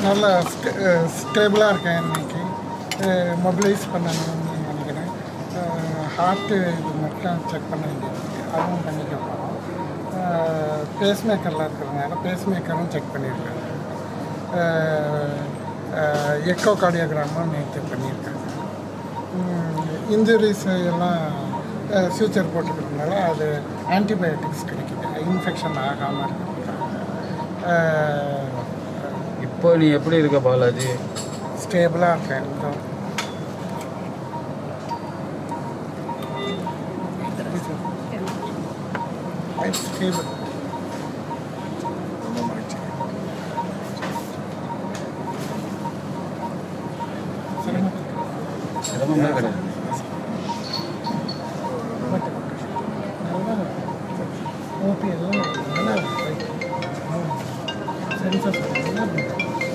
நல்லா ஸ்டேபிளாக இருக்கேன். இன்றைக்கி மொபிலைஸ் பண்ணணும்னு நினைக்கிறேன். ஹார்ட்டு இது மட்டும் செக் பண்ண வேண்டியது, அதுவும் பண்ணிக்க போகிறோம். பேஸ்மேக்கர்லாம் இருக்கிறதுனால பேஸ்மேக்கரும் செக் பண்ணியிருக்காங்க. எக்கோ கார்டியோகிராமும் நேற்று பண்ணியிருக்காங்க. இன்ஜுரிஸ் எல்லாம் ஃபியூச்சர் போட்டுக்கிறதுனால அது ஆன்டிபயோட்டிக்ஸ் கிடைக்குது, இன்ஃபெக்ஷன் ஆகாமல் இருக்கிறதுக்காக. இப்போ நீ எப்படி இருக்க பாலாஜி? ஸ்டேபிளாக இருக்கேன். ஸ்டேபிள். ரொம்ப மகிழ்ச்சி. சிரமமே கிடையாது.